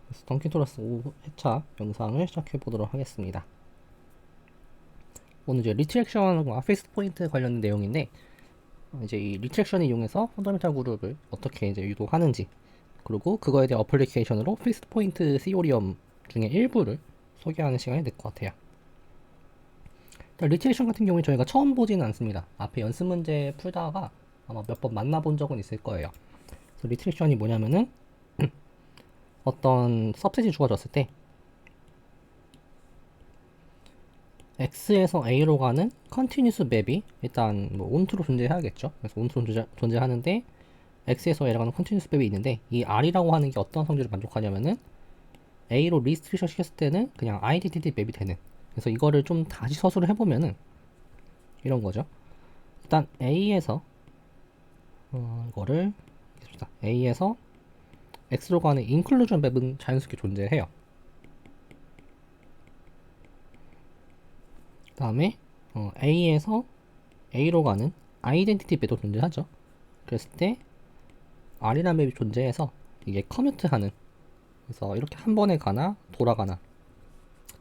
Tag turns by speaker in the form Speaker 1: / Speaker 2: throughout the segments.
Speaker 1: 그래서 던킨토러스 5회차 영상을 시작해 보도록 하겠습니다. 오늘 이제 리트랙션과 페이스 포인트 관련 내용인데, 이제 이 리트랙션을 이용해서 펀더멘탈 그룹을 어떻게 이제 유도하는지, 그리고 그거에 대한 어플리케이션으로 페이스 포인트 시오리엄 중에 일부를 소개하는 시간이 될 것 같아요. 리트랙션 같은 경우에 저희가 처음 보지는 않습니다. 앞에 연습 문제 풀다가 아마 몇 번 만나본 적은 있을 거예요. 그래서 리트랙션이 뭐냐면은 어떤 서셋이 주어졌을 때 X에서 A로 가는 컨티뉴스 맵이 일단 뭐 온투로 존재해야겠죠. 그래서 온투로 존재하는데 X에서 A로 가는 컨티뉴스 맵이 있는데, 이 R이라고 하는 게 어떤 성질을 만족하냐면은 A로 리스트릭션 시켰을 때는 그냥 아이덴티티 맵이 되는. 그래서 이거를 좀 다시 서술을 해보면은 이런 거죠. 일단 A에서 이거를 A에서 X로 가는 인클루전 맵은 자연스럽게 존재해요. 그 다음에 A에서 A로 가는 아이덴티티 맵도 존재하죠. 그랬을 때 R이라는 맵이 존재해서 이게 커뮤트하는, 그래서 이렇게 한 번에 가나 돌아가나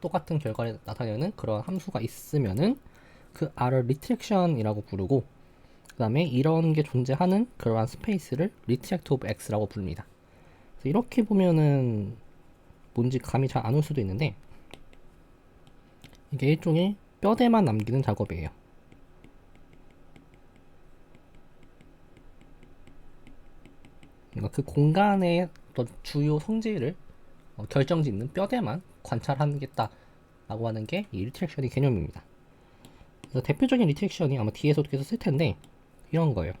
Speaker 1: 똑같은 결과를 나타내는 그런 함수가 있으면은 그 R을 리트랙션이라고 부르고, 그 다음에 이런 게 존재하는 그러한 스페이스를 리트랙트 오브 X라고 부릅니다. 그래서 이렇게 보면은 뭔지 감이 잘 안 올 수도 있는데, 이게 일종의 뼈대만 남기는 작업이에요. 그러니까 그 공간의 어떤 주요 성질을 결정짓는 뼈대만 관찰하겠다라고 하는 게 이 리트랙션의 개념입니다. 그래서 대표적인 리트랙션이 아마 뒤에서도 계속 쓸 텐데 이런 거예요.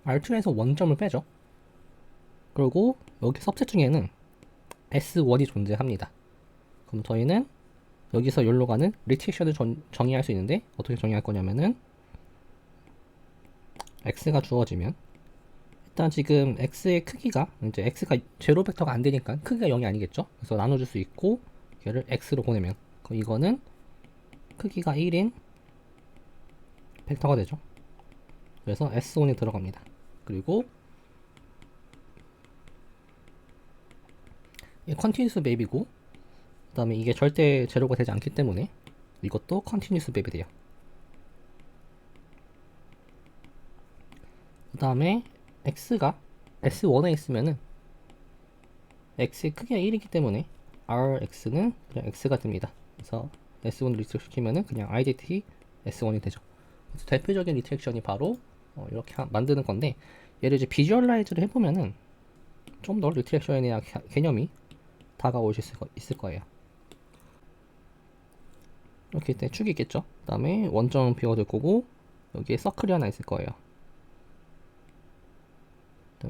Speaker 1: R2에서 원점을 빼죠. 그리고 여기 섭셋 중에는 S1이 존재합니다. 그럼 저희는 여기서 여기로 가는 리트랙션을 정의할 수 있는데, 어떻게 정의할 거냐면은 X가 주어지면 일단 지금 X의 크기가 이제 X가 제로 벡터가 안 되니까 크기가 0이 아니겠죠. 그래서 나눠줄 수 있고, 얘를 X로 보내면 이거는 크기가 1인 벡터가 되죠. 그래서 S1이 들어갑니다. 그리고 이 컨티뉴스 맵이고, 그 다음에 이게 절대 제로가 되지 않기 때문에 이것도 컨티뉴스 맵이 돼요. 그 다음에 X가 S1에 있으면은 X의 크기가 1이기 때문에 RX는 그냥 X가 됩니다. 그래서 S1을 리트랙 시키면은 그냥 identity S1이 되죠. 그래서 대표적인 리트랙션이 바로 이렇게 만드는 건데, 얘를 이제 비주얼라이즈를 해보면은 좀 더 리트랙션에 대한 개념이 다가오실 수 있을 거예요. 이렇게 때 축이 있겠죠. 그 다음에 원점은 비워둘 거고, 여기에 서클이 하나 있을 거예요.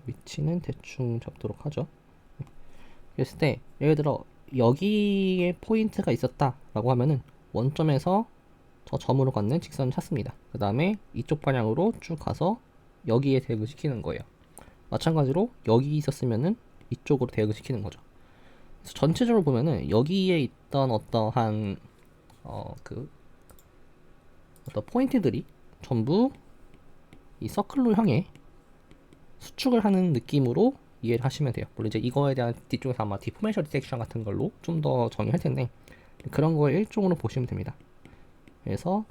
Speaker 1: 위치는 대충 잡도록 하죠. 그랬을 때 예를 들어 여기에 포인트가 있었다 라고 하면은 원점에서 저 점으로 갖는 직선을 찾습니다. 그 다음에 이쪽 방향으로 쭉 가서 여기에 대응을 시키는 거예요. 마찬가지로 여기 있었으면은 이쪽으로 대응을 시키는 거죠. 그래서 전체적으로 보면은 여기에 있던 어떠한 그 어떤 포인트들이 전부 이 서클로 향해 수축을 하는 느낌으로 이해를 하시면 돼요. 물론 이제 이거에 대한 뒤쪽에서 아마 디포메이션 디텍션 같은 걸로 좀 더 정의할 텐데, 그런 걸 일종으로 보시면 됩니다. 그래서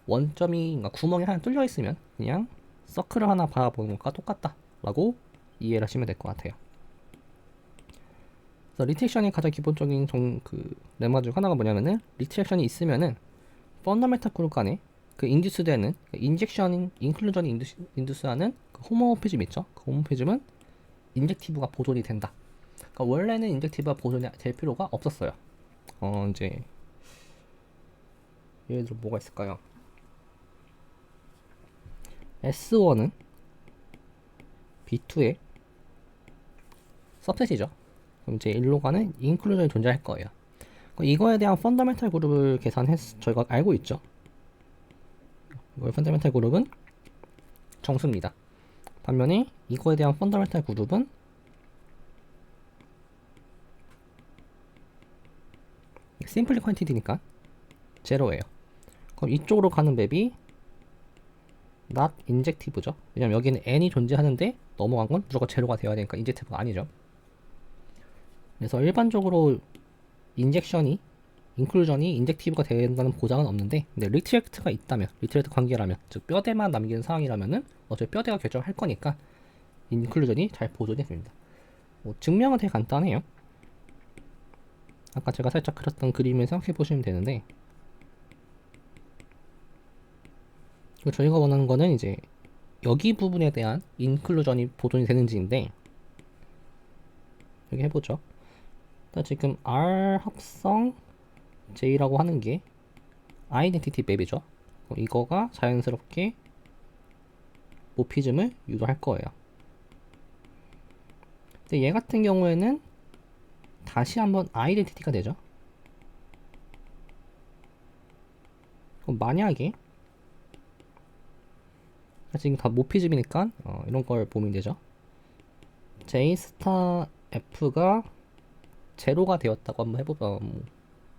Speaker 1: 원점이, 그러니까 구멍이 하나 뚫려 있으면 그냥 서클을 하나 바라보는 것과 똑같다라고 이해를 하시면 될 것 같아요. 그래서 리트랙션의 가장 기본적인 렘마 중 하나가 뭐냐면은, 리트랙션이 있으면은 펀더멘탈 그룹 간에 그 인듀스되는 인젝션 인클루전이 인듀스하는 그 호모모피즘 있죠. 그 호모모피즘은 인젝티브가 보존이 된다. 그러니까 원래는 인젝티브가 보존이 될 필요가 없었어요. 이제 예를 들어 뭐가 있을까요? S1은 B2의 서셋이죠. 그럼 이제 일로 가는 인클루전이 존재할 거예요. 이거에 대한 펀더멘탈 그룹을 저희가 알고 있죠. 이거의 펀더멘탈 그룹은 정수입니다. 반면에 이거에 대한 펀더멘탈 그룹은 심플리 퀀티티니까 제로예요. 그럼 이쪽으로 가는 맵이 not injective죠. 왜냐면 여기는 n이 존재하는데 넘어간 건 무조건 제로가 되어야 되니까 인젝티브가 아니죠. 그래서 일반적으로 인젝션이 인클루전이 인젝티브가 된다는 보장은 없는데, 근데 리트랙트가 있다면, 리트랙트 관계라면, 즉 뼈대만 남기는 상황이라면은 어차피 뼈대가 결정할 거니까 인클루전이 잘 보존이 됩니다. 증명은 되게 간단해요. 아까 제가 살짝 그렸던 그림을 생각해 보시면 되는데, 저희가 원하는 거는 이제 여기 부분에 대한 인클루전이 보존이 되는지인데, 여기 해보죠. 일단 지금 R 합성 J라고 하는 게 아이덴티티 맵이죠. 이거가 자연스럽게 모피즘을 유도할 거예요. 근데 얘 같은 경우에는 다시 한번 아이덴티티가 되죠. 그럼 만약에 지금 다 모피즘이니까 이런 걸 보면 되죠. J 스타 F가 제로가 되었다고 한번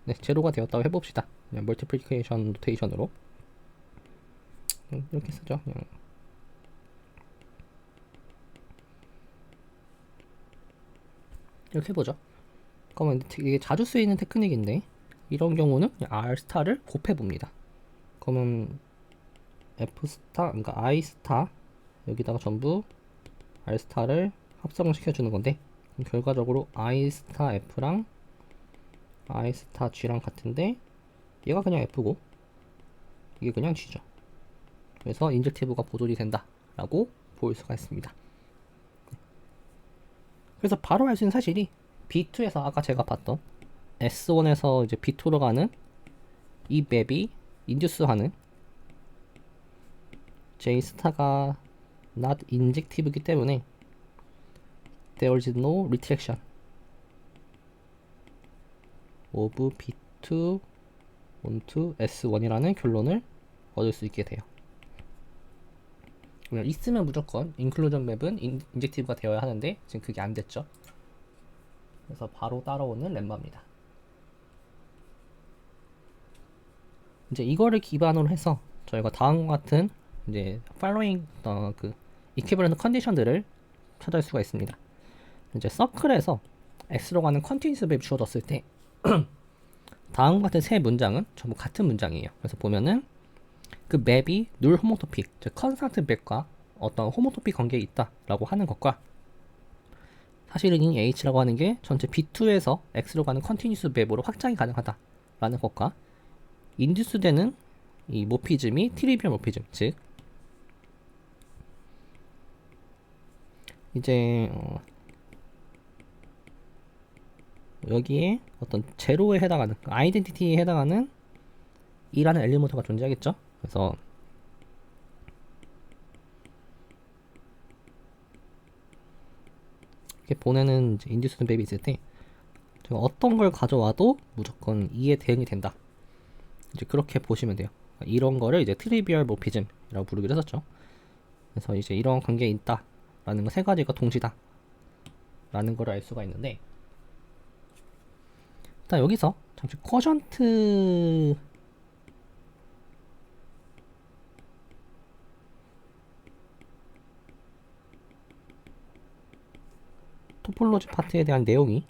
Speaker 1: 네, 제로가 되었다고 해봅시다. 그냥 멀티플리케이션 노테이션으로 이렇게 쓰죠. 그냥. 이렇게 해보죠. 그러면 이게 자주 쓰이는 테크닉인데, 이런 경우는 R 스타를 곱해봅니다. 그러면 F 스타, 그러니까 I 스타 여기다가 전부 R 스타를 합성을 시켜주는 건데, 그럼 결과적으로 I 스타 F랑 I 스타 G랑 같은데, 얘가 그냥 F고 이게 그냥 G죠. 그래서 인젝티브가 보존이 된다라고 볼 수가 있습니다. 그래서 바로 알 수 있는 사실이 B2에서 아까 제가 봤던 S1에서 이제 B2로 가는 이 맵이 인듀스하는 J 스타가 not injective이기 때문에 there is no retraction of B2 onto S1이라는 결론을 얻을 수 있게 돼요. 그냥 있으면 무조건 인클루전 맵은 인젝티브가 되어야 하는데 지금 그게 안 됐죠. 그래서 바로 따라오는 렘마입니다. 이제 이거를 기반으로 해서 저희가 다음과 같은 이제 following 그 equivalent 컨디션들을 찾을 수가 있습니다. 이제 서클에서 x로 가는 컨티뉴스 맵이 주어졌을 때 다음과 같은 세 문장은 전부 같은 문장이에요. 그래서 보면은 그 맵이 늘 호모토픽, 즉 컨스턴트 맵과 어떤 호모토픽 관계에 있다라고 하는 것과 사실은 이 h라고 하는 게 전체 B2에서 x로 가는 컨티뉴스 맵으로 확장이 가능하다라는 것과 인듀스되는 이 모피즘이 트리비얼 모피즘, 즉 이제 여기에 어떤 제로에 해당하는 아이덴티티에 해당하는 이라는 엘리먼트가 존재하겠죠. 그래서 이렇게 보내는 인듀스드 맵이 있을 때 제가 어떤 걸 가져와도 무조건 2에 대응이 된다. 이제 그렇게 보시면 돼요. 이런 거를 이제 트리비얼 모피즘이라고 부르기로 했었죠. 그래서 이제 이런 관계에 있다라는 거 세 가지가 동시다 라는 걸 알 수가 있는데, 일단 여기서 잠시 쿼션트 토폴로지 파트에 대한 내용이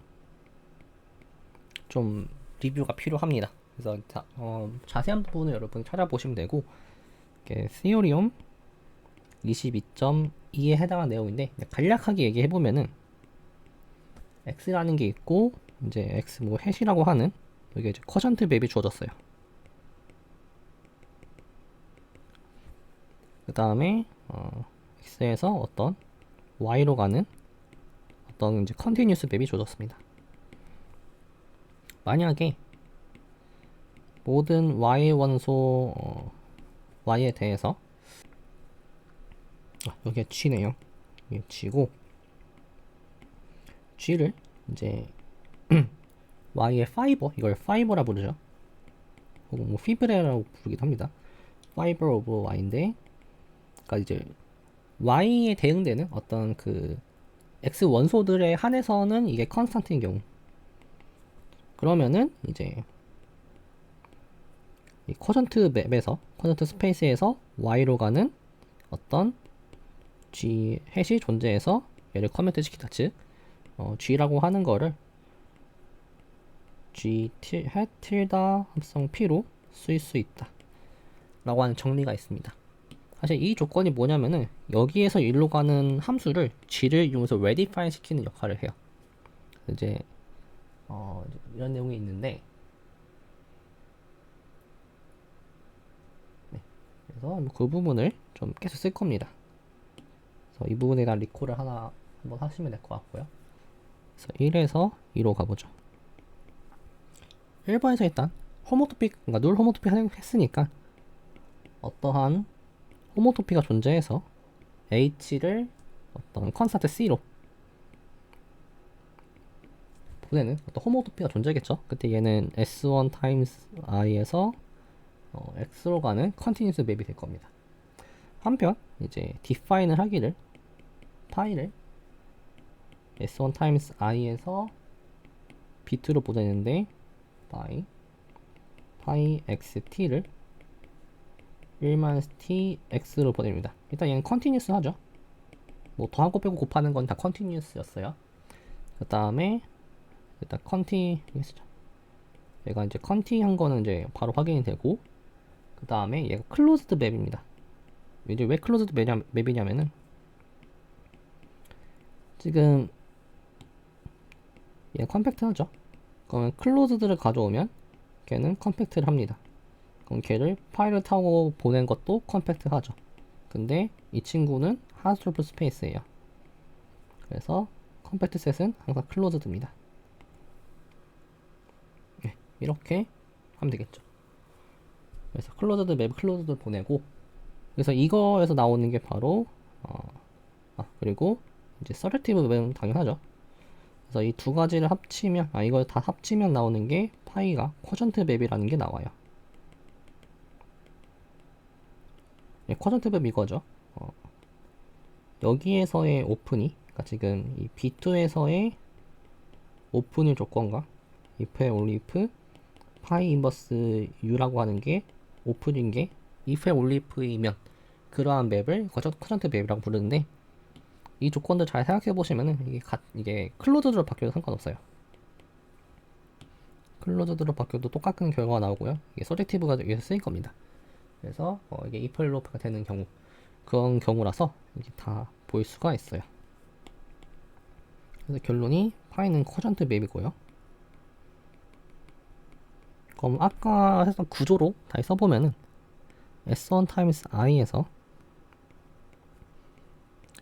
Speaker 1: 좀 리뷰가 필요합니다. 그래서 자세한 부분을 여러분 찾아보시면 되고, 시오리움 22.2에 해당한 내용인데 간략하게 얘기해보면은 x라는 게 있고 이제 x 뭐 해시라고 하는 여기 이제 쿼션트 맵이 주어졌어요. 그 다음에 x에서 어떤 y로 가는 어떤 이제 컨티뉴스 맵이 주어졌습니다. 만약에 모든 y 원소 y에 대해서 여기가 g네요. 이게 g고 g를 이제 y의 파이버, 이걸 파이버라 부르죠. 혹은 뭐 피브레라고 부르기도 합니다. fiber of y인데, 그러니까 이제 y에 대응되는 어떤 그 x 원소들에 한해서는 이게 컨스턴트인 경우, 그러면은 이제 이 쿼전트 맵에서 쿼전트 스페이스에서 y로 가는 어떤 g 햇이 존재해서 얘를 커멘트 시키다. 즉 g라고 하는 거를 g 햇 틸다 합성 p로 쓸 수 있다 라고 하는 정리가 있습니다. 사실 이 조건이 뭐냐면은 여기에서 일로 가는 함수를 g를 이용해서 redefine 시키는 역할을 해요. 이제 이런 내용이 있는데, 네. 그래서 그 부분을 좀 계속 쓸 겁니다. 그래서 이 부분에 대한 리콜을 하나 한번 하시면 될 것 같고요. 그래서 1에서 2로 가보죠. 1번에서 일단 호모토픽, 그러니까 누լ 호모토픽 했으니까 어떠한 호모토피가 존재해서 h를 어떤 컨스턴트 c로 보내는 어떤 호모토피가 존재겠죠. 그때 얘는 s1 times i에서 x로 가는 컨티뉴스 맵이 될 겁니다. 한편 이제 define을 하기를 파이를 s1 times i에서 b2로 보내는데 파이 xt를 1-t x로 보냅니다. 일단 얘는 컨티뉴스 하죠. 뭐 더하고 빼고 곱하는 건 다 컨티뉴스였어요. 그 다음에 일단 컨티뉴스죠. 얘가 이제 컨티 한 거는 이제 바로 확인이 되고, 그 다음에 얘가 클로즈드 맵입니다. 이제 왜 클로즈드 맵이냐면은 지금 얘 컴팩트 하죠. 그러면 클로즈드를 가져오면 걔는 컴팩트를 합니다. 그럼 걔를 파일을 타고 보낸 것도 컴팩트 하죠. 근데 이 친구는 하스트로프 스페이스예요. 그래서 컴팩트 셋은 항상 클로즈드입니다. 네, 이렇게 하면 되겠죠. 그래서 클로즈드 맵 클로즈드 보내고, 그래서 이거에서 나오는 게 바로 그리고 이제 서레티브 맵은 당연하죠. 그래서 이 두 가지를 합치면 이걸 다 합치면 나오는 게 파이가 쿼전트 맵이라는 게 나와요. 네, 쿼전트 맵 이거죠. 여기에서의 오픈이, 그러니까 지금 이 B2에서의 오픈일 조건과 if에 only if 파이 인버스 u라고 하는 게 오픈인 게 if에 only if이면 그러한 맵을 쿼전트 맵이라고 부르는데, 이 조건들 잘 생각해 보시면은 이게 클로즈드로 바뀌어도 상관없어요. 클로즈드로 바뀌어도 똑같은 결과가 나오고요. 이게 서젝티브가 여기서 쓰일 겁니다. 그래서 이게 if loop가 되는 경우, 그런 경우라서 이게 다 보일 수가 있어요. 그래서 결론이 파이는 쿼전트 맵이고요. 그럼 아까 했던 구조로 다시 써보면은 s1 times i에서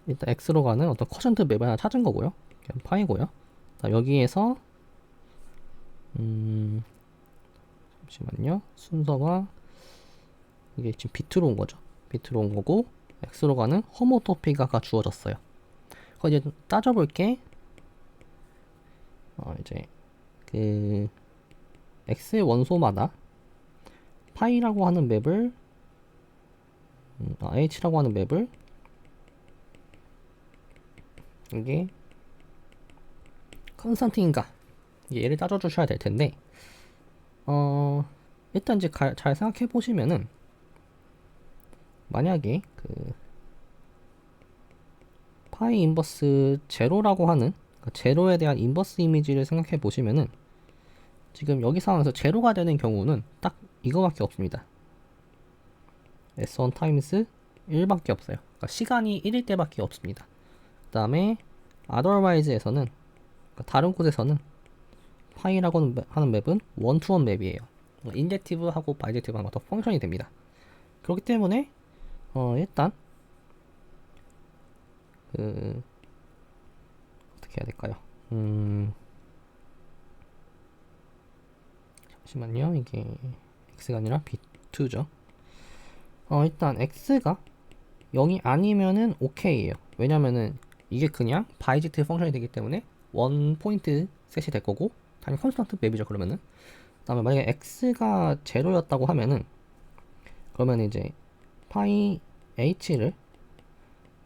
Speaker 1: 일단 x로 가는 어떤 쿼전트 맵을 하나 찾은 거고요. 파이고요. 여기에서 잠시만요. 순서가 이게 지금 비트로 온 거죠. 비트로 온 거고 x로 가는 호모토피가가 주어졌어요. 그거 이제 따져볼게. 이제 그 x의 원소마다 파이라고 하는 맵을 h라고 하는 맵을 이게 컨스탄트인가, 얘를 따져주셔야 될 텐데, 일단 이제 잘 생각해 보시면은 만약에 그 파이 인버스 제로라고 하는, 그러니까 제로에 대한 인버스 이미지를 생각해 보시면은 지금 여기 상황에서 제로가 되는 경우는 딱 이거밖에 없습니다. s1 times 1밖에 없어요. 그러니까 시간이 1일 때밖에 없습니다. 그 다음에 otherwise에서는, 그러니까 다른 곳에서는 파이라고 하는 맵은 원투원 맵이에요. 인젝티브하고 바이젝티브하고 더 펑션이 됩니다. 그렇기 때문에 일단 어떻게 해야 될까요? 잠시만요. 이게 x가 아니라 b2죠. 일단 x가 0이 아니면은 OK예요. 왜냐면은 이게 그냥 바이젝트 펑션이 되기 때문에 원 포인트 셋이 될 거고, 당연히 컨스턴트 맵이죠. 그러면은 그 다음에 만약에 x가 제로였다고 하면은, 그러면 이제 파이 h를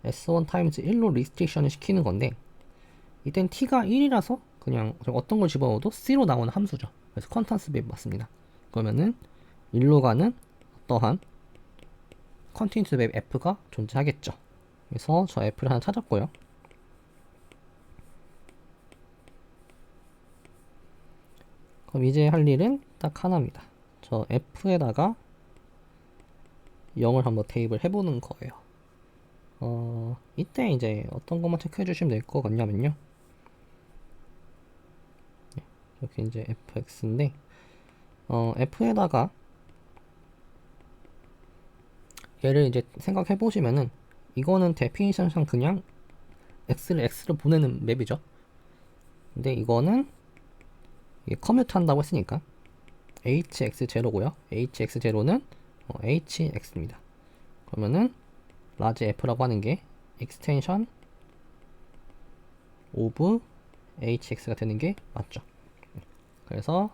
Speaker 1: s1 times 1로 리스트릭션을 시키는 건데, 이땐 t가 1이라서 그냥 어떤 걸 집어넣어도 c로 나오는 함수죠. 그래서 컨스턴트 맵 맞습니다. 그러면은 1로 가는 어떠한 컨티뉴스 맵 F가 존재하겠죠. 그래서 저 F를 하나 찾았고요. 그럼 이제 할 일은 딱 하나입니다. 저 F에다가 0을 한번 대입을 해보는 거예요. 이때 이제 어떤 것만 체크해 주시면 될 것 같냐면요. 이렇게 이제 fx인데, f에다가 얘를 이제 생각해 보시면은, 이거는 데피니션상 그냥 x를 보내는 맵이죠. 근데 이거는 커뮤트 한다고 했으니까 hx0고요. hx0는 hx입니다. 그러면은 라지 f라고 하는 게 extension of hx가 되는 게 맞죠. 그래서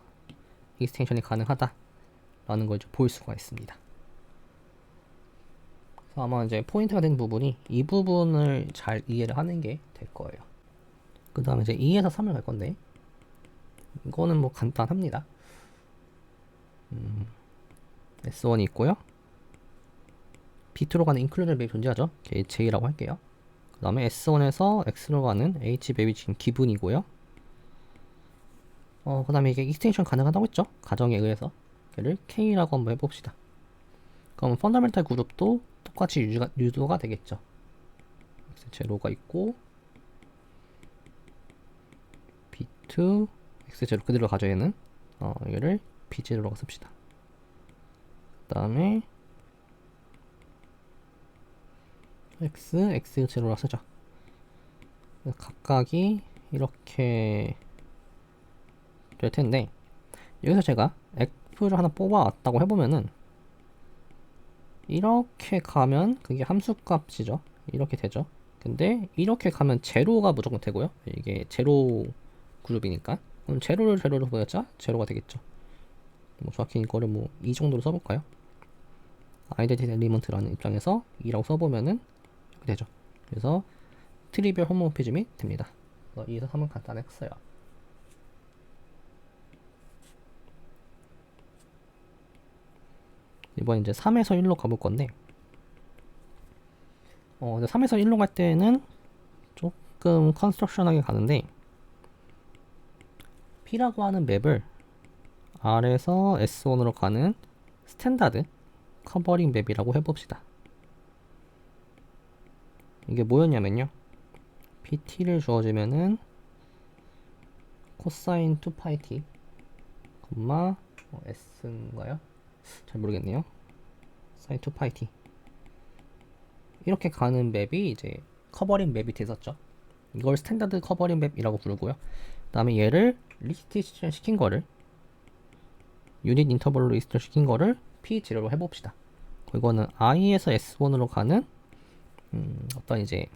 Speaker 1: 익스텐션이 가능하다라는 걸 볼 수가 있습니다. 그래서 아마 이제 포인트가 된 부분이 이 부분을 잘 이해를 하는 게 될 거예요. 그 다음에 이제 2에서 3을 갈 건데, 이거는 뭐 간단합니다. S1이 있고요. B2로 가는 인클루드 맵이 존재하죠. J라고 할게요. 그 다음에 S1에서 X로 가는 H 맵이 지금 기분이고요. 그 다음에 이게 익스텐션 가능하다고 했죠. 가정에 의해서 얘를 K라고 한번 해봅시다. 그럼 펀더멘탈 그룹도 똑같이 유도가 되겠죠. X0가 있고 B2 X0 그대로 가져. 얘는 얘를 B0로 씁시다. 그 다음에 X0로 쓰죠. 각각이 이렇게 될 텐데, 여기서 제가 F를 하나 뽑아왔다고 해보면은 이렇게 가면 그게 함수값이죠. 이렇게 되죠. 근데 이렇게 가면 제로가 무조건 되고요. 이게 제로 그룹이니까. 그럼 제로를 보였자 제로가 되겠죠. 뭐 정확히 이거를 뭐 이 정도로 써볼까요? 아이덴티티 엘리먼트라는 입장에서 2라고 써보면은 이렇게 되죠. 그래서 트리비얼 호모모피즘이 됩니다. 2에서 3은 간단했어요. 이번 이제 3에서 1로 가볼 건데, 3에서 1로 갈 때는 조금 컨스트럭션하게 가는데, P라고 하는 맵을 R에서 S1으로 가는 스탠다드 커버링 맵이라고 해봅시다. 이게 뭐였냐면요. PT를 주어지면은 코사인 2파이 t, S인가요? 잘 모르겠네요. 사인 2파이 t. 이렇게 가는 맵이 이제 커버링 맵이 됐었죠. 이걸 스탠다드 커버링 맵이라고 부르고요. 그 다음에 얘를 리스트 시킨 거를, 유닛 인터벌로 리스트 시킨 거를 P0로 해봅시다. 이거는 I에서 S1으로 가는 어떤 이제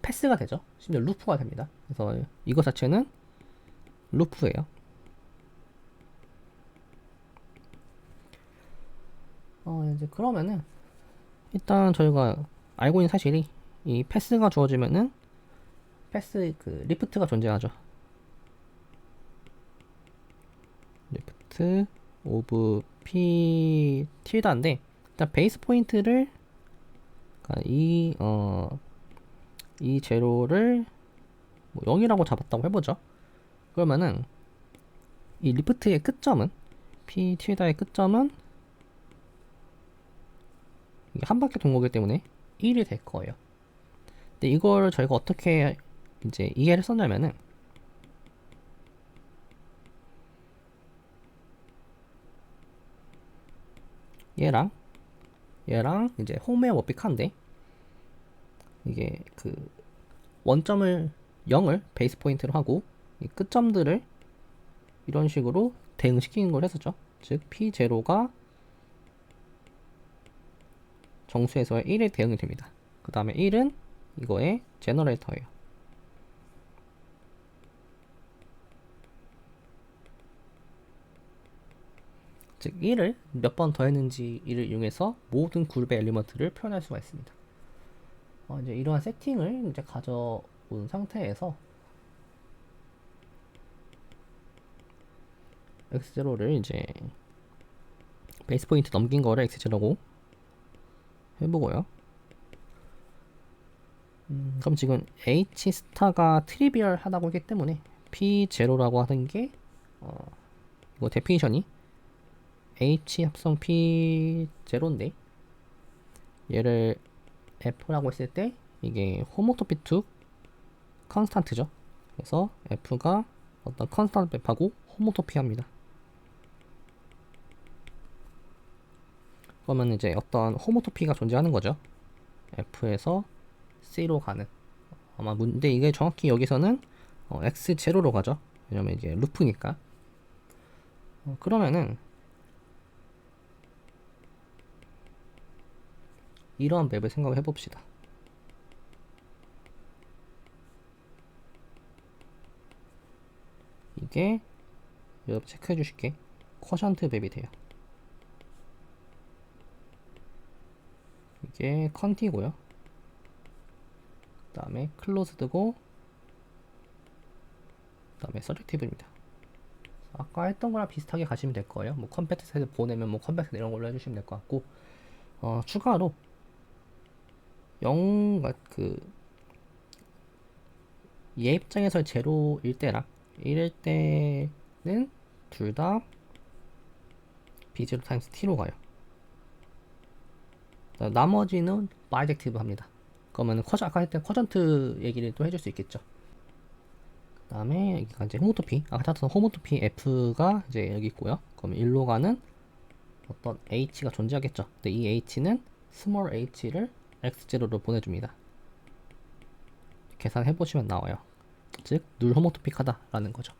Speaker 1: 패스가 되죠. 심지어 루프가 됩니다. 그래서 이거 자체는 루프예요. 이제 그러면은 일단 저희가 알고 있는 사실이, 이 패스가 주어지면은 패스 리프트가 존재하죠. 리프트 오브 P 틸다인데, 일단 베이스 포인트를 이 제로를 뭐 0이라고 잡았다고 해보죠. 그러면은 이 리프트의 끝점은, P 틸다의 끝점은 이게 한 바퀴 돈 거기 때문에 1이 될 거예요. 근데 이걸 저희가 어떻게 이제 이해를 썼냐면은, 얘랑 이제 호메오모픽한데, 이게 원점을 0을 베이스 포인트로 하고 이 끝점들을 이런 식으로 대응시키는 걸 했었죠. 즉 P0가 정수에서의 1에 대응이 됩니다. 그 다음에 1은 이거의 제너레이터예요. 즉 1을 몇 번 더했는지를 이용해서 모든 그룹의 엘리먼트를 표현할 수가 있습니다. 이제 이러한 세팅을 이제 가져온 상태에서 x0를 이제 베이스 포인트 넘긴 거를 x0고 해보고요. 그럼 지금 h 스타가 트리비얼 하다고 했기 때문에 p0라고 하는 게 이거 데피니션이 h 합성 p0인데 얘를 f라고 했을 때 이게 호모토피 투 컨스탄트죠. 그래서 f가 어떤 컨스탄트 맵하고 호모토피합니다. 그러면 이제 어떤 호모토피가 존재하는 거죠. f에서 c로 가는. 아마 근데 이게 정확히 여기서는 x0로 가죠. 왜냐면 이제 루프니까. 그러면은 이러한 맵을 생각을 해봅시다. 이게 여러분 체크해 주실게. 쿼션트 맵이 돼요. 이게 컨티고요. 그 다음에 클로즈드고 그 다음에 서젝티브입니다. 아까 했던 거랑 비슷하게 가시면 될 거예요. 뭐 컴팩트에서 보내면 뭐 컴팩트 이런 걸로 해주시면 될 것 같고 추가로 얘 입장에서 제로일 때랑 1일 때는 둘 다 b0 타임스 t로 가요. 나머지는 바이젝티브 합니다. 그러면 아까 했던 쿼전트 얘기를 또 해줄 수 있겠죠. 그 다음에 여기가 이제 호모토피, 아까 찾았던 호모토피 f가 이제 여기 있고요. 그러면 1로 가는 어떤 h가 존재하겠죠. 근데 이 h는 스몰 h를 x0로 보내줍니다. 계산해 보시면 나와요. 즉 누 호모토픽하다라는 거죠.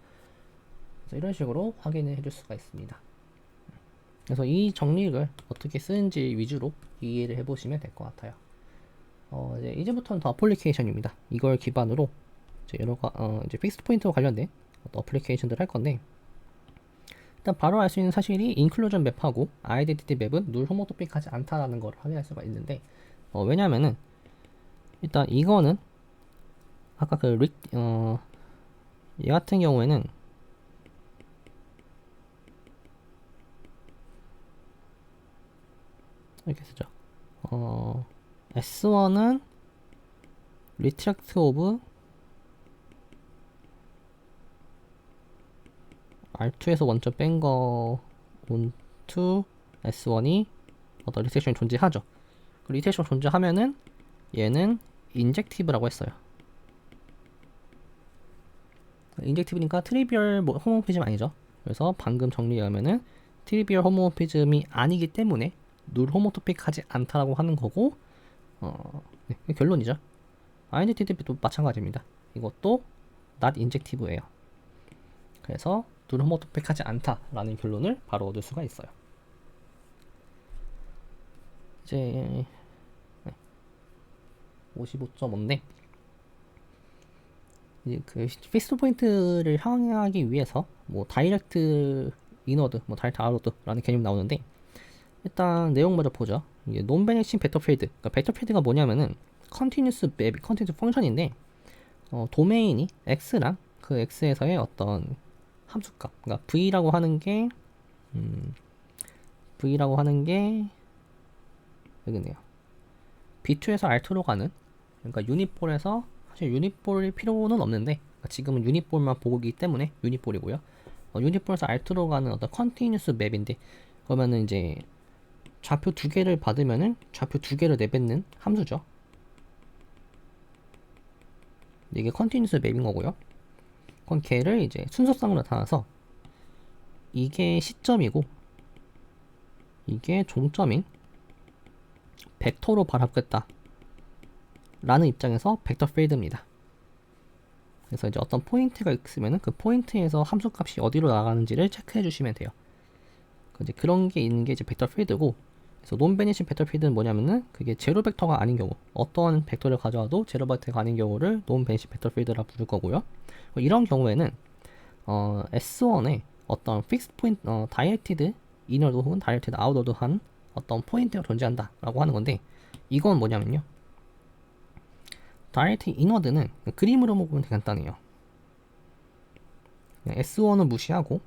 Speaker 1: 그래서 이런 식으로 확인을 해줄 수가 있습니다. 그래서 이 정리를 어떻게 쓰는지 위주로 이해를 해보시면 될 것 같아요. 이제부터는 더 어플리케이션입니다. 이걸 기반으로 이제 이제 픽스드 포인트와 관련된 어플리케이션들을 할 건데, 일단 바로 알 수 있는 사실이 인클루전 맵하고 아이덴티티 맵은 누 호모토픽하지 않다라는 걸 확인할 수가 있는데, 왜냐면은 일단 이거는 아까 얘 같은 경우에는 이렇게 쓰죠. S1은 retract of R2에서 원점 뺀 거 onto S1이 어떤 리텍션이 존재하죠. 그 리텍션 존재하면은 얘는 인젝티브라고 했어요. 인젝티브니까 트리비얼 호모모피즘 아니죠. 그래서 방금 정리하면은 트리비얼 호모모피즘이 아니기 때문에 누 호모토픽하지 않다라고 하는 거고, 네, 결론이죠. 아이덴티티도 마찬가지입니다. 이것도 not 인젝티브예요. 그래서 누 호모토픽하지 않다라는 결론을 바로 얻을 수가 있어요. 이제 55.5인데 이제 그 픽스드 포인트를 향하기 위해서 뭐 다이렉트 인워드, 뭐 다이렉트 아웃워드라는 개념이 나오는데, 일단 내용 먼저 보죠. 이게 논베니싱 벡터필드. 그러니까 벡터필드가 뭐냐면은 컨티뉴스 맵, 컨티뉴스 펑션인데 도메인이 x랑 그 x에서의 어떤 함수값, 그러니까 v라고 하는 게 여기네요. b2에서 r2로 가는, 그러니까 유닛볼에서 사실 유닛볼일 필요는 없는데, 그러니까 지금은 유닛볼만 보고 있기 때문에 유닛볼이고요. 유닛볼에서 r2로 가는 어떤 컨티뉴스 맵인데, 그러면은 이제 좌표 두 개를 받으면은 좌표 두 개를 내뱉는 함수죠. 이게 컨티뉴스 맵인 거고요. 그건 걔를 이제 순서상으로 나타나서 이게 시점이고 이게 종점인 벡터로 바라보겠다 라는 입장에서 벡터 필드입니다. 그래서 이제 어떤 포인트가 있으면은 그 포인트에서 함수값이 어디로 나가는지를 체크해 주시면 돼요. 이제 그런 게 있는 게 이제 벡터 필드고, 그래서 논베니싱 벡터 필드는 뭐냐면은 그게 제로 벡터가 아닌 경우, 어떤 벡터를 가져와도 제로 벡터가 아닌 경우를 논베니싱 벡터 필드라 부를 거고요. 이런 경우에는 S1에 어떤 픽스 포인트, 다이렉티드 이너드 혹은 다이렉티드 아웃워드 한 어떤 포인트가 존재한다 라고 하는 건데, 이건 뭐냐면요, 다이렉티드 이너드는 그림으로 보면 되게 간단해요. S1은 무시하고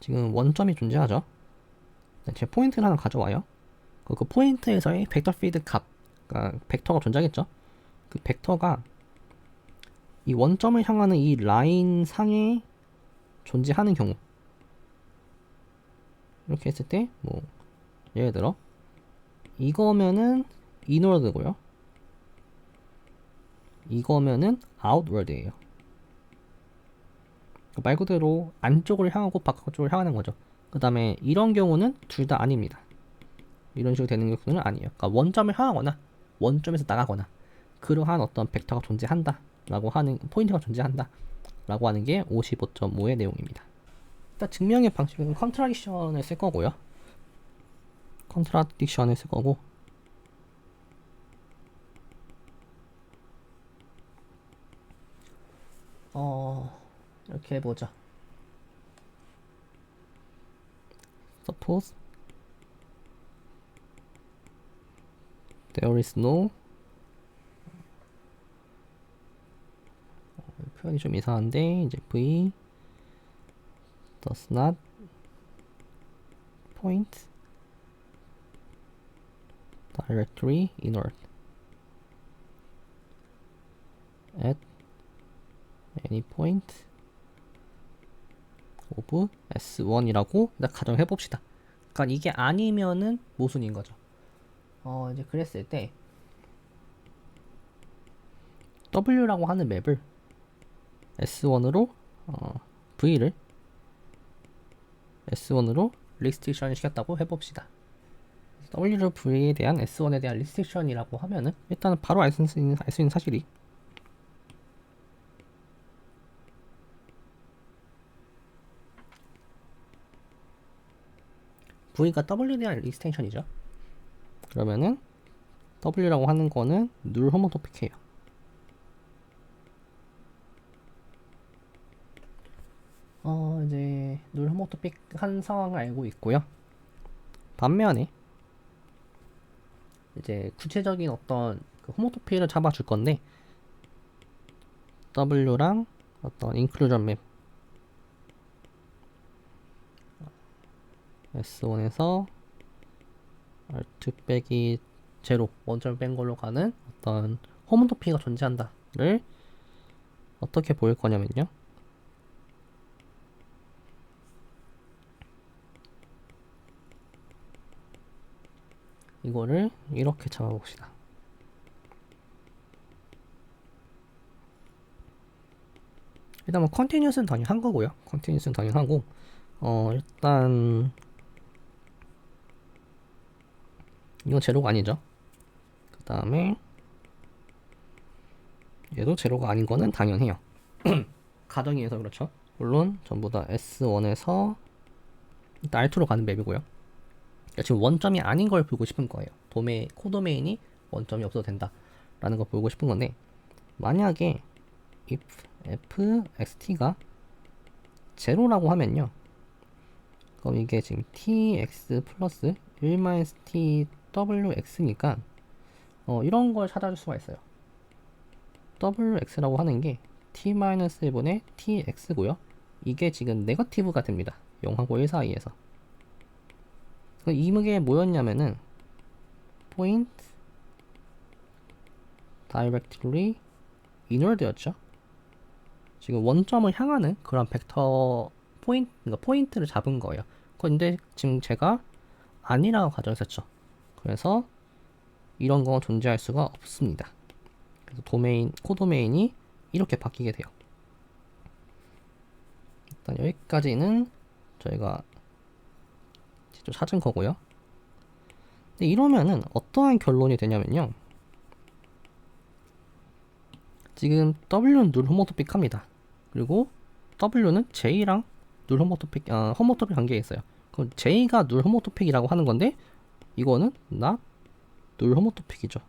Speaker 1: 지금 원점이 존재하죠. 제 포인트를 하나 가져와요. 그 포인트에서의 벡터 필드 값, 그러니까 벡터가 존재하겠죠. 그 벡터가 이 원점을 향하는 이 라인 상에 존재하는 경우, 이렇게 했을 때 뭐 예를 들어 이거면은 인워드고요, 이거면은 아웃워드예요. 말 그대로 안쪽을 향하고 바깥쪽을 향하는 거죠. 그 다음에 이런 경우는 둘 다 아닙니다. 이런 식으로 되는 경우는 아니에요. 그러니까 원점을 향하거나 원점에서 나가거나 그러한 어떤 벡터가 존재한다 라고 하는, 포인트가 존재한다 라고 하는 게 55.5의 내용입니다. 일단 증명의 방식은 컨트라딕션을 쓸 거고요. 컨트라딕션을 쓸 거고, 이렇게 해보죠. Suppose there is no, 표현이 좀 이상한데, 이제 V does not point directly inward at any point of S1이라고 일단 가정해 봅시다. 그러니까 이게 아니면은 모순인 거죠. 이제 그랬을 때 W라고 하는 맵을 S1으로 V를 S1으로 리스트릭션 시켰다고 해봅시다. W를 V에 대한 S1에 대한 리스트릭션이라고 하면은 일단은 바로 알 수 있는 사실이 V가 W에 대한 리스트릭션이죠. 그러면은 W라고 하는 거는 누 호모토픽해요. 이제 누 호모토픽 한 상황을 알고 있고요. 반면에 이제 구체적인 어떤 그 호모토픽을 잡아줄 건데, W랑 어떤 인클루전 맵 S1에서 R2 빼기 0 원점 뺀 걸로 가는 어떤 호모토픽가 존재한다를 어떻게 보일 거냐면요, 이거를 이렇게 잡아봅시다. 일단 뭐 컨티뉴스는 당연한 거고요. 컨티뉴스는 당연하고, 일단 이건 제로가 아니죠. 그 다음에 얘도 제로가 아닌 거는 당연해요. 가정에 의해서 그렇죠. 물론 전부 다 S1에서 일단 R2로 가는 맵이고요. 그러니까 지금 원점이 아닌 걸 보고 싶은 거예요. 코도메인이 원점이 없어도 된다 라는 걸 보고 싶은 건데, 만약에 if f xt가 제로라고 하면요, 그럼 이게 지금 tx 플러스 1-t wx니까 이런 걸 찾아줄 수가 있어요. wx라고 하는 게 t-1분의 tx고요. 이게 지금 네거티브가 됩니다. 0하고 1 사이에서. 이게 뭐였냐면은 point directly inward였죠. 지금 원점을 향하는 그런 벡터 그러니까 포인트를 잡은 거예요. 근데 지금 제가 아니라고 가정했었죠. 그래서 이런 건 존재할 수가 없습니다. 그래서 코도메인이 이렇게 바뀌게 돼요. 일단 여기까지는 저희가 직접 찾은 거고요. 근데 이러면은 어떠한 결론이 되냐면요, 지금 W는 누 호모토픽합니다. 그리고 W는 J랑 누 호모토픽 관계에 있어요. 그럼 J가 누 호모토픽이라고 하는 건데, 이거는 not 누 호모토픽이죠.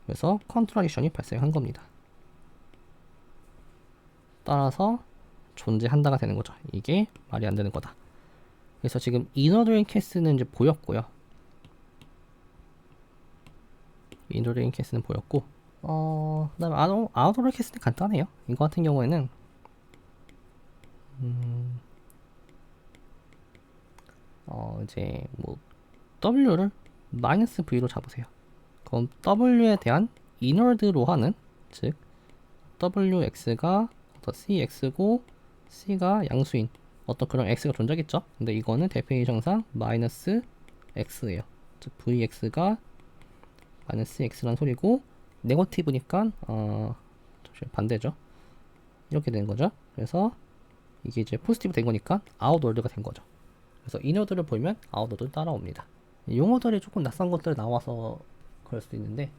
Speaker 1: 그래서 컨트라딕션이 발생한 겁니다. 따라서 존재한다가 되는 거죠. 이게 말이 안 되는 거다. 그래서 지금 이너드인 캐스는 이제 보였고요. 이너드인 캐스는 보였고, 그다음에 아웃도어 캐스는 간단해요. 이거 같은 경우에는 이제 뭐 w를 마이너스 v로 잡으세요. 그럼 w에 대한 인월드로 하는, 즉 wx가 cx고 c가 양수인 어떤 그런 x가 존재하겠죠. 근데 이거는 데피니션상 마이너스 x예요. 즉 vx가 마이너스 x란 소리고, 네거티브니까 반대죠. 이렇게 되는 거죠. 그래서 이게 이제 포지티브 된 거니까 아웃월드가 된 거죠. 그래서 인워드를 보면 아웃워드 따라옵니다. 용어들이 조금 낯선 것들 나와서 그럴 수도 있는데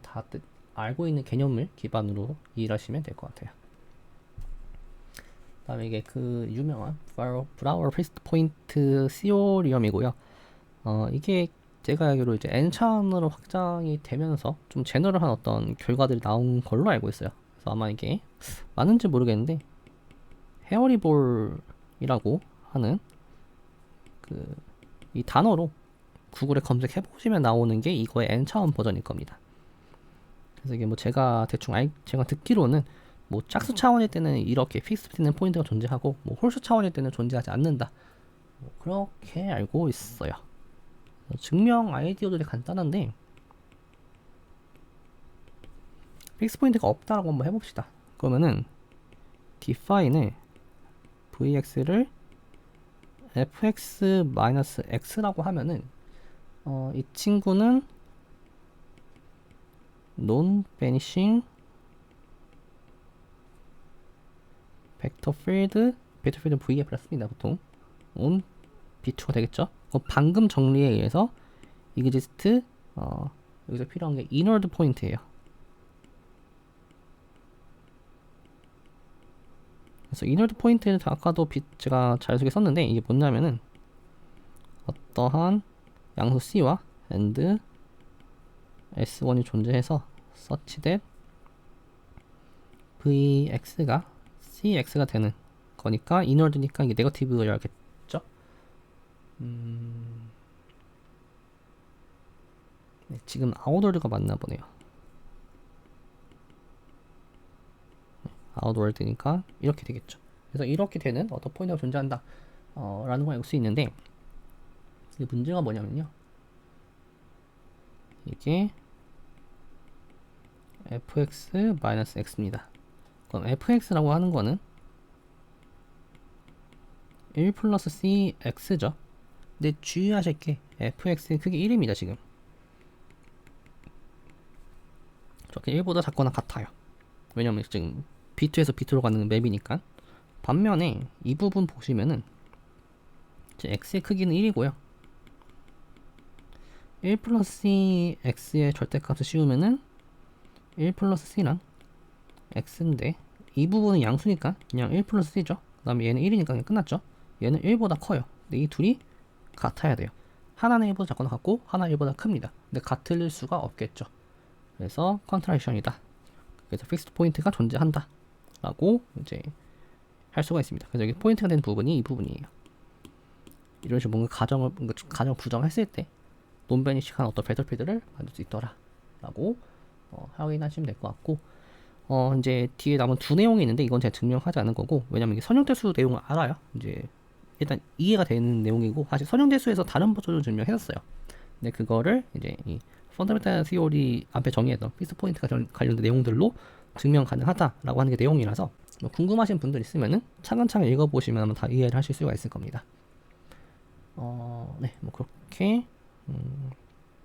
Speaker 1: 다 알고 있는 개념을 기반으로 이해하시면 될 것 같아요. 다음에 이게 그 유명한 브라워 피스트 포인트 시오리엄이고요. 이게 제가 알기로 이제 N차원으로 확장이 되면서 좀 제너럴한 어떤 결과들이 나온 걸로 알고 있어요. 그래서 아마 이게 맞는지 모르겠는데 헤어리볼이라고 하는 이 단어로 구글에 검색해 보시면 나오는 게 이거의 N차원 버전일 겁니다. 그래서 이게 뭐 제가 제가 듣기로는 뭐 짝수 차원일 때는 이렇게 픽스되는 포인트가 존재하고 뭐 홀수 차원일 때는 존재하지 않는다, 뭐 그렇게 알고 있어요. 증명 아이디어들이 간단한데 픽스 포인트가 없다라고 한번 해봅시다. 그러면은 define에 vx를 fx-x라고 하면은 이 친구는 non-vanishing 벡터 필드 vf를 씁니다. 보통 on b2가 되겠죠. 방금 정리에 의해서 exist 여기서 필요한 게 inward 포인트예요. 그래서 inward 포인트는 아까도 제가 자유수에 썼는데 이게 뭐냐면은 어떠한 양수 c와 and s1이 존재해서 such that vx가 cx가 되는 거니까 inward니까 이게 네거티브여야겠죠. 네, 지금 아웃월드가 맞나 보네요. 아웃월드니까 이렇게 되겠죠. 그래서 이렇게 되는 어떤 포인트가 존재한다 라는 걸 알 수 있는데, 이 문제가 뭐냐면요, 이게 fx-x입니다. 그럼 fx라고 하는 거는 1 플러스 cx죠. 근데 주의하실 게 fx의 크기 1입니다. 지금 저렇게 1보다 작거나 같아요. 왜냐면 지금 B2에서 B2로 가는 맵이니까. 반면에 이 부분 보시면은 이제 x의 크기는 1이고요 1 플러스 x의 절대값을 씌우면은 1 플러스 c랑 x인데 이 부분은 양수니까 그냥 1 플러스 c죠. 그 다음에 얘는 1이니까 그냥 끝났죠. 얘는 1보다 커요. 근데 이 둘이 같아야 돼요. 하나는 1보다 작거나 같고 하나는 1보다 큽니다. 근데 같을 수가 없겠죠. 그래서 컨트라디션이다. 그래서 픽스드 포인트가 존재한다 라고 이제 할 수가 있습니다. 그래서 여기 포인트가 되는 부분이 이 부분이에요. 이런 식으로 뭔가 가정을 부정했을 때 논베니식한 어떤 배틀필드를 만들 수 있더라 라고 확인하시면 될 것 같고, 이제 뒤에 남은 두 내용이 있는데 이건 제가 증명하지 않은 거고, 왜냐면 이게 선형대수 내용을 알아요. 이제 일단 이해가 되는 내용이고, 사실 선형대수에서 다른 버전을 증명했었어요. 근데 그거를 이제 이 펀더멘탈 시오리 앞에 정의했던 픽스 포인트가 관련된 내용들로 증명 가능하다라고 하는 게 내용이라서 뭐 궁금하신 분들 있으면은 차근차근 읽어보시면 아마 다 이해를 하실 수가 있을 겁니다. 네, 뭐 그렇게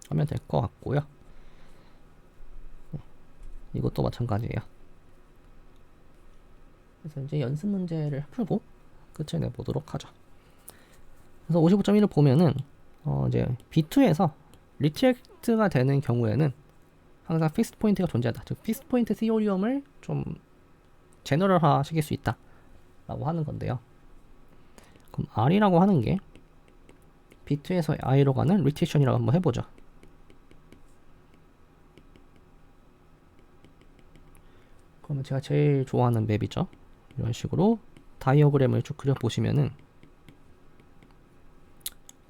Speaker 1: 하면 될 것 같고요. 네, 이것도 마찬가지예요. 그래서 이제 연습 문제를 풀고 끝을 내보도록 하죠. 그래서 55.1을 보면은 이제 B2에서 리트랙트가 되는 경우에는 항상 픽스드 포인트가 존재한다. 즉 픽스드 포인트 시오리엄을 좀 제너럴화 시킬 수 있다 라고 하는 건데요. 그럼 R이라고 하는 게 B2에서 I로 가는 리테이션이라고 한번 해보죠. 그러면 제가 제일 좋아하는 맵이죠. 이런 식으로 다이어그램을 쭉 그려보시면은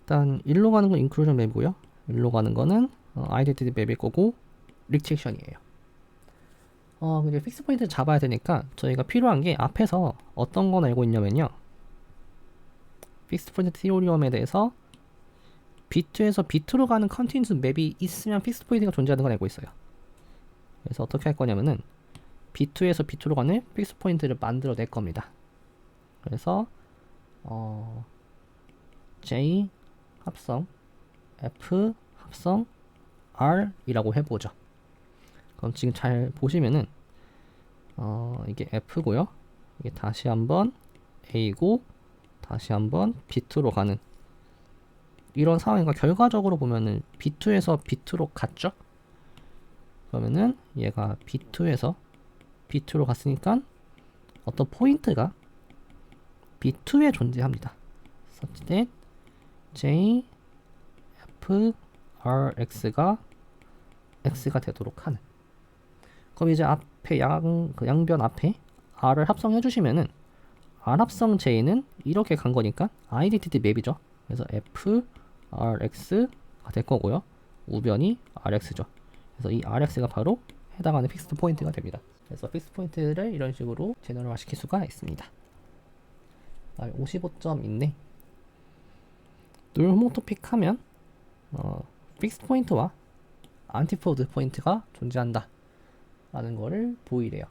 Speaker 1: 일단 1로 가는 건 인클루전 맵이고요. 1로 가는 거는 아이덴티티 맵일 거고 리텍션이에요. 근데 픽스 포인트를 잡아야 되니까 저희가 필요한 게 앞에서 어떤 건 알고 있냐면요, 픽스드 포인트 티오리엄에 대해서 B2에서 B2로 가는 컨티뉴스 맵이 있으면 픽스드 포인트가 존재하는 걸 알고 있어요. 그래서 어떻게 할 거냐면은 B2에서 B2로 가는 픽스드 포인트를 만들어낼 겁니다. 그래서 J 합성 F 합성 R이라고 해보죠. 그럼 지금 잘 보시면은 이게 F고요. 이게 다시 한번 A고 다시 한번 B2로 가는 이런 상황이니까 결과적으로 보면은 B2에서 B2로 갔죠? 그러면은 얘가 B2에서 B2로 갔으니까 어떤 포인트가 B2에 존재합니다. such that J, F, R, X가 X가 되도록 하는. 그럼 이제 앞에 양변 앞에 R을 합성해 주시면은 R 합성 J는 이렇게 간 거니까 아이덴티티 맵이죠. 그래서 F, RX가 될 거고요. 우변이 RX죠. 그래서 이 RX가 바로 해당하는 픽스드 포인트가 됩니다. 그래서 픽스드 포인트를 이런 식으로 제너럴화 시킬 수가 있습니다. 55점 있네. 룰 호모토픽 하면 픽스드 포인트와 안티포드 포인트가 존재한다 라는 거를 보이래요.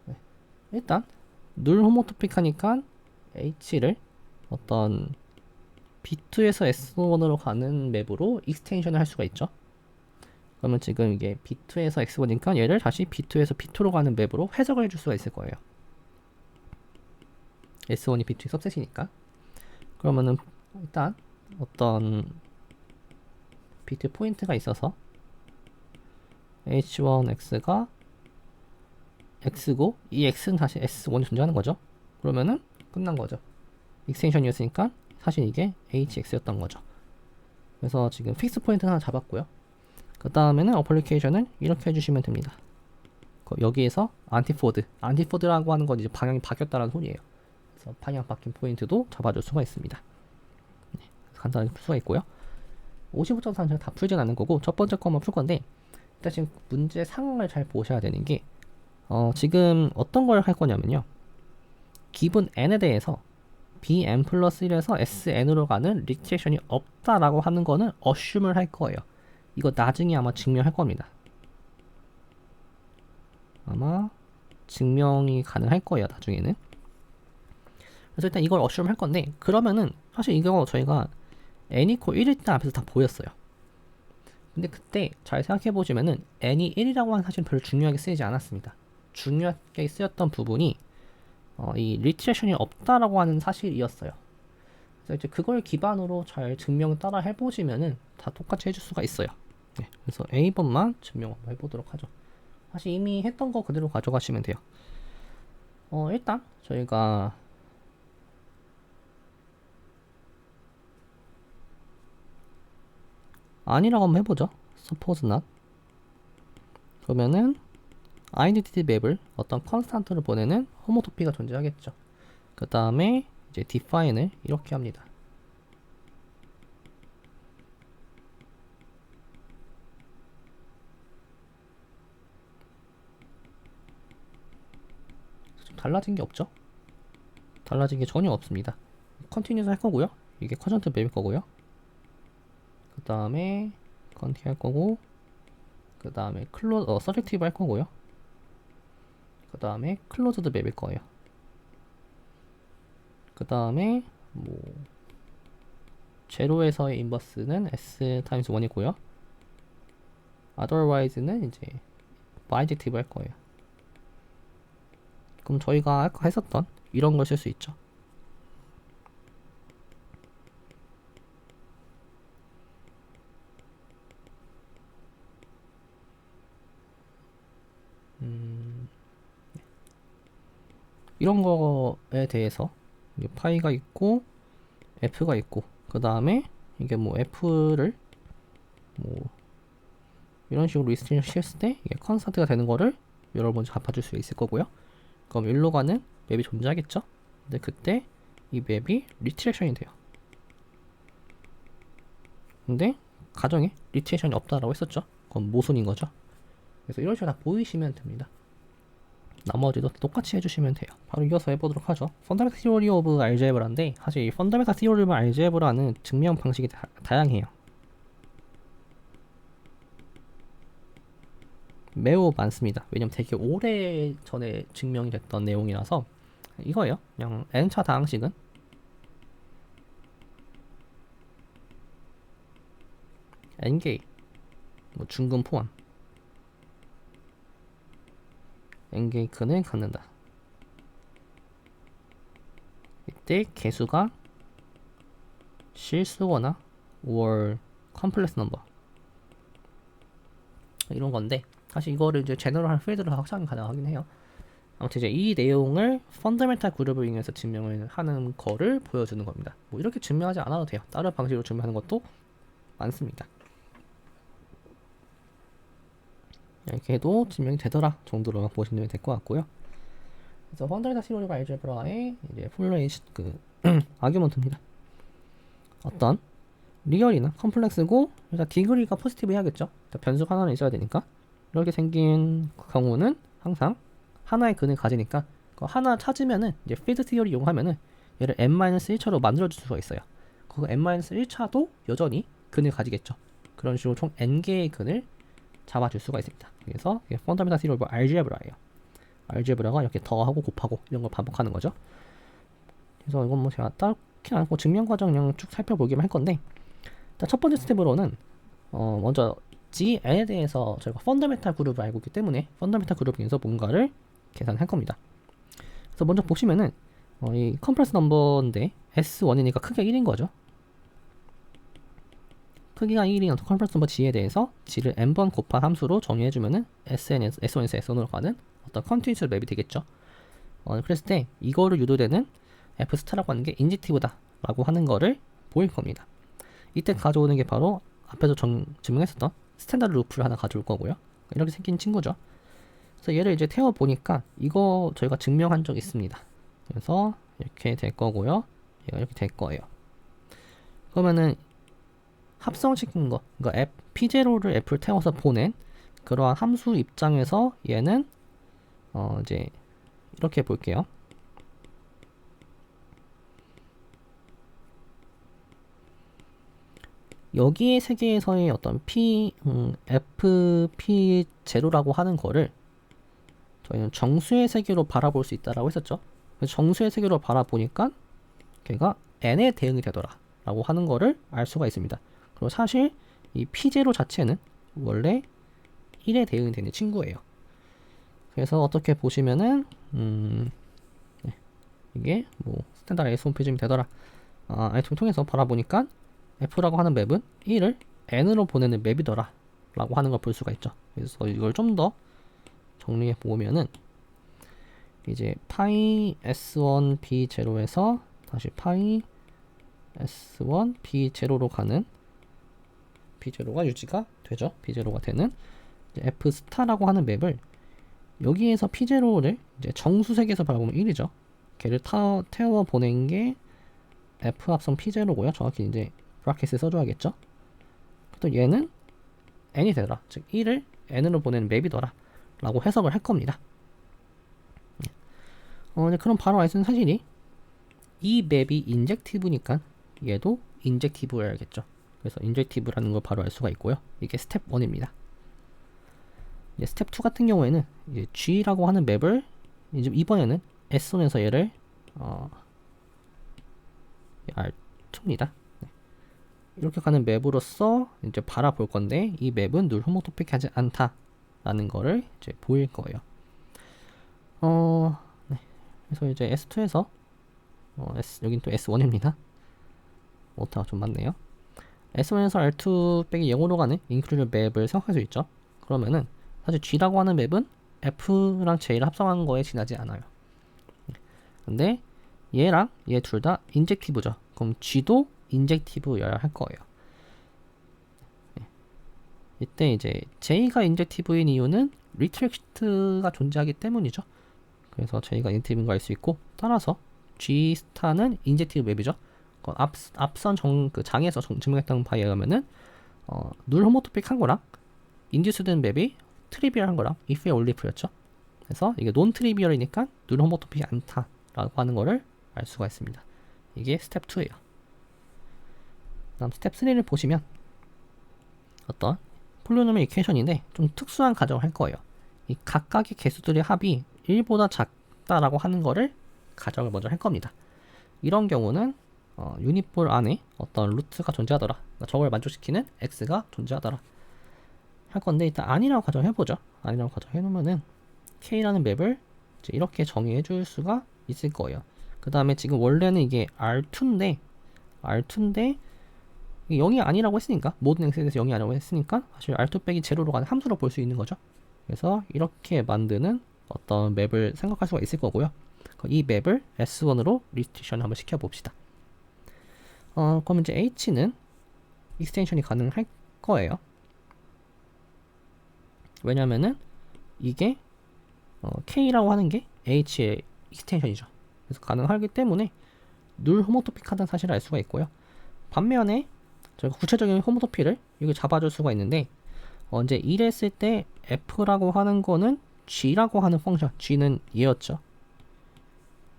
Speaker 1: 네. 일단 룰 호모토픽 하니까 H를 어떤 B2에서 S1으로 가는 맵으로 익스텐션을 할 수가 있죠. 그러면 지금 이게 B2에서 X1이니까 얘를 다시 B2에서 B2로 가는 맵으로 해석을 해줄 수가 있을 거예요. S1이 B2의 सब셋이니까. 그러면은 일단 어떤 B2 포인트가 있어서 H1X가 X고 이 X는 다시 S1이 존재하는 거죠. 그러면은 끝난 거죠. 익스텐션이었으니까 사실 이게 HX였던 거죠. 그래서 지금 픽스 포인트 하나 잡았고요. 그 다음에는 어플리케이션을 이렇게 해주시면 됩니다. 여기에서 안티포드라고 하는 건 이제 방향이 바뀌었다는 소리예요. 그래서 방향 바뀐 포인트도 잡아줄 수가 있습니다. 네, 간단하게 풀 수가 있고요. 55.3 제가 다 풀진 않는 거고 첫 번째 거만 풀 건데 일단 지금 문제 상황을 잘 보셔야 되는 게 지금 어떤 걸 할 거냐면요. 기본 n에 대해서 bn 플러스 1에서 sn으로 가는 리트렉션이 없다라고 하는 거는 assume을 할 거예요. 이거 나중에 아마 증명할 겁니다. 아마 증명이 가능할 거예요, 나중에는. 그래서 일단 이걸 assume 할 건데, 그러면은 사실 이거 저희가 n이 코 1일 때 앞에서 다 보였어요. 근데 그때 잘 생각해 보시면은 n이 1이라고 하는 사실은 별로 중요하게 쓰이지 않았습니다. 중요하게 쓰였던 부분이 이 리트렉션이 없다라고 하는 사실이었어요. 그래서 이제 그걸 기반으로 잘 증명 따라 해보시면은 다 똑같이 해줄 수가 있어요. 네, 그래서 A번만 증명 한번 해보도록 하죠. 사실 이미 했던 거 그대로 가져가시면 돼요. 일단 저희가 아니라고 한번 해보죠. suppose not. 그러면은 아이덴티티 맵을 어떤 컨스탄트를 보내는 호모토피가 존재하겠죠. 그 다음에 이제 define을 이렇게 합니다. 좀 달라진 게 없죠? 달라진 게 전혀 없습니다. 컨티뉴스 할 거고요. 이게 컨스탄트 맵일 거고요. 그 다음에 컨티 할 거고, 그 다음에 서젝티브 할 거고요. 그 다음에 클로즈드 맵일 거예요. 그 다음에 뭐 제로에서의 인버스는 s 타임스 1이고요. otherwise는 이제 바이젝티브 할 거예요. 그럼 저희가 아까 했었던 이런 걸 쓸 수 있죠. 이런 거에 대해서 이게 파이가 있고 f가 있고 그 다음에 이게 뭐 f를 뭐 이런 식으로 리스트를 씌웠을 때 이게 컨스탄트가 되는 거를 여러분 잡아줄 수 있을 거고요. 그럼 일로 가는 맵이 존재하겠죠. 근데 그때 이 맵이 리트렉션이 돼요. 근데 가정에 리트렉션이 없다라고 했었죠. 그건 모순인 거죠. 그래서 이런 식으로 다 보이시면 됩니다. 나머지도 똑같이 해주시면 돼요. 바로 이어서 해보도록 하죠. 펀더멘탈 티오리 오브 알제브라인데 사실 이 펀더멘탈 티오리 오브 알제브라는 증명 방식이 다양해요. 매우 많습니다. 왜냐면 되게 오래 전에 증명이 됐던 내용이라서 이거예요. 그냥 n차 다항식은 n개의 뭐 중근 포함 n개의 근을 갖는다. 이때 개수가 실수거나 or 컴플렉스 넘버 이런 건데 사실 이거를 이제 제너럴한 필드로 확장이 가능하긴 해요. 아무튼 이제 이 내용을 펀더멘탈 그룹을 이용해서 증명을 하는 거를 보여주는 겁니다. 뭐 이렇게 증명하지 않아도 돼요. 다른 방식으로 증명하는 것도 많습니다. 이렇게 해도 증명이 되더라 정도로 보시면 될 것 같고요. 그래서 펀더멘탈 티오리 오브 알제브라의 이제 폴레이션 그 아규먼트입니다. 어떤 리얼이나 컴플렉스고 일단 디그리가 포지티브 해야겠죠. 변수가 하나는 있어야 되니까 이렇게 생긴 경우는 항상 하나의 근을 가지니까 하나 찾으면은 이제 필드 티어리 이용하면은 얘를 n-1차로 만들어줄 수가 있어요. 그거 n-1차도 여전히 근을 가지겠죠. 그런 식으로 총 n개의 근을 잡아줄 수가 있습니다. 그래서 이게 펀더멘탈 티어리 오브 알제브라예요. 알제브라가 이렇게 더하고 곱하고 이런 걸 반복하는 거죠. 그래서 이건 뭐 제가 딱히 않고 증명 과정 그냥 쭉 살펴보기만 할 건데 첫 번째 스텝으로는 먼저 GN에 대해서 저희가 펀더멘탈 그룹을 알고 있기 때문에 펀더멘탈 그룹에서 뭔가를 계산할 겁니다. 그래서 먼저 보시면은 이 컴플렉스 넘버인데 S1이니까 크기가 1인 거죠. 크기가 1인 어떤 컴플렉스 넘버 G에 대해서 G를 n번 곱한 함수로 정의해주면은 S1에서 S1으로 가는 어떤 컨티뉴스 맵이 되겠죠. 그랬을 때 이거를 유도되는 F 스타라고 하는 게 인젝티브다 라고 하는 거를 보일 겁니다. 이때 가져오는 게 바로 앞에서 증명했었던 스탠다드 루프를 하나 가져올 거고요. 이렇게 생긴 친구죠. 그래서 얘를 이제 태워 보니까 이거 저희가 증명한 적 있습니다. 그래서 이렇게 될 거고요. 얘가 이렇게 될 거예요. 그러면은 합성시킨 거, 그러니까 P0를 F를 태워서 보낸 그러한 함수 입장에서 얘는 이제 이렇게 볼게요. 여기의 세계에서의 어떤 FP0라고 하는 거를 저희는 정수의 세계로 바라볼 수 있다라고 했었죠. 그래서 정수의 세계로 바라보니까 걔가 n에 대응이 되더라 라고 하는 거를 알 수가 있습니다. 그리고 사실 이 P0 자체는 원래 1에 대응이 되는 친구예요. 그래서 어떻게 보시면은 네. 이게 뭐 스탠다드 S1 표준이 되더라 아이템을 통해서 바라보니까 F라고 하는 맵은 1을 n으로 보내는 맵이더라 라고 하는 걸 볼 수가 있죠. 그래서 이걸 좀 더 정리해 보면은 이제 파이 S1 B0에서 다시 파이 S1 B0로 가는 B0가 유지가 되죠. B0가 되는 F 스타라고 하는 맵을 여기에서 P0를 이제 정수색에서 바라보면 1이죠. 걔를 태워 보낸 게 F 합성 P0고요. 정확히 이제 브라켓에 써줘야겠죠. 또 얘는 n이 되더라. 즉 1을 n으로 보내는 맵이더라 라고 해석을 할 겁니다. 그럼 바로 알 수 있는 사실이 이 맵이 인젝티브니까 얘도 인젝티브여야겠죠. 그래서 인젝티브라는 걸 바로 알 수가 있고요. 이게 스텝 1입니다. 이제 스텝 2 같은 경우에는 이제 G라고 하는 맵을 이제 이번에는 S1에서 얘를 R2입니다. 이렇게 가는 맵으로서 이제 바라볼 건데 이 맵은 늘 호모토픽하지 않다라는 거를 이제 보일 거예요. 네. 그래서 이제 S2에서 여긴 또 S1입니다. 오타가 좀 많네요. S1에서 R2 빼기 0으로 가는 인클루전 맵을 생각할 수 있죠. 그러면은 사실 G라고 하는 맵은 F랑 J를 합성한 거에 지나지 않아요. 근데 얘랑 얘 둘 다 인젝티브죠. 그럼 G도 인젝티브여야 할 거예요. 이때 이제 J가 인젝티브인 이유는 리트렉트가 존재하기 때문이죠. 그래서 J가 인젝티브인 거 알 수 있고 따라서 G 스타는 인젝티브 맵이죠. 앞선 그 장에서 증명했던 바에 의하면은 늘 호모토픽한 거랑 인듀스된 맵이 트리비얼한 거랑 if에 올리프였죠. 그래서 이게 논 트리비얼이니까 누 호모토픽이 않다라고 하는 거를 알 수가 있습니다. 이게 스텝 2예요. 다음 스텝 3를 보시면 어떤 폴리노미얼 이퀘이션인데 좀 특수한 가정을 할 거예요. 이 각각의 개수들의 합이 1보다 작다라고 하는 거를 가정을 먼저 할 겁니다. 이런 경우는 유닛볼 안에 어떤 루트가 존재하더라, 그러니까 저걸 만족시키는 x가 존재하더라 할 건데, 일단 아니라고 가정해보죠. 아니라고 가정해놓으면은 k라는 맵을 이제 이렇게 정의해 줄 수가 있을 거예요. 그 다음에 지금 원래는 이게 R2인데 0이 아니라고 했으니까, 모든 x에 대해서 0이 아니라고 했으니까 사실 R2 빼기 제로로 가는 함수로 볼 수 있는 거죠. 그래서 이렇게 만드는 어떤 맵을 생각할 수가 있을 거고요. 이 맵을 S1으로 리스트리션 한번 시켜봅시다. 그럼 이제 H는 익스텐션이 가능할 거예요. 왜냐면은 이게 K라고 하는 게 H의 익스텐션이죠. 그래서 가능하기 때문에 눌 호모토픽하다는 사실을 알 수가 있고요. 반면에 저희가 구체적인 호모토피를 여기 잡아줄 수가 있는데, 이제 이랬을 때 F라고 하는 거는 G라고 하는 펑션, G는 얘였죠.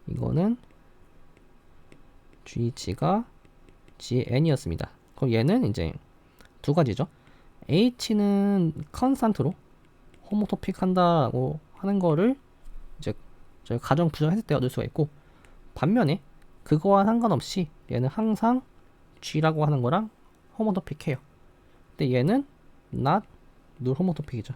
Speaker 1: 이거는 GG가 GN이었습니다. 그럼 얘는 이제 두 가지죠. H는 컨스탄트로 호모토픽 한다고 하는 거를 이제 저희 가정 부정했을 때 얻을 수가 있고, 반면에 그거와 상관없이 얘는 항상 G라고 하는 거랑 호모토픽해요. 근데 얘는 not null 호모토픽이죠.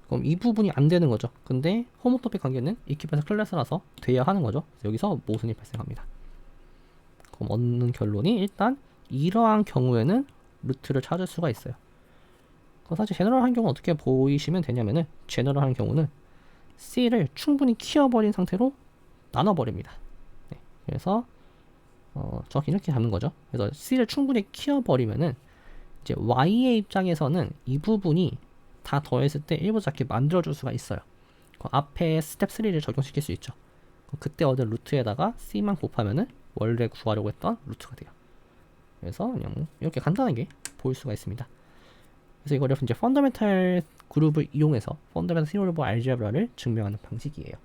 Speaker 1: 그럼 이 부분이 안 되는 거죠. 근데 호모토픽 관계는 이퀴밸런스 클래스라서 돼야 하는 거죠. 그래서 여기서 모순이 발생합니다. 그럼 얻는 결론이 일단 이러한 경우에는 루트를 찾을 수가 있어요. 사실 제너럴한 경우는 어떻게 보이시면 되냐면은, 제너럴한 경우는 C를 충분히 키워버린 상태로 나눠버립니다. 네, 그래서 정확히 이렇게 잡는 거죠. 그래서 C를 충분히 키워버리면은 이제 Y의 입장에서는 이 부분이 다 더했을 때 1보다 작게 만들어줄 수가 있어요. 그 앞에 스텝 3를 적용시킬 수 있죠. 그때 얻은 루트에다가 C만 곱하면은 원래 구하려고 했던 루트가 돼요. 그래서 그냥 이렇게 간단하게 보일 수가 있습니다. 그래서 이거를 이제 펀더멘탈 그룹을 이용해서 펀더멘탈 시리얼 알제브라를 증명하는 방식이에요.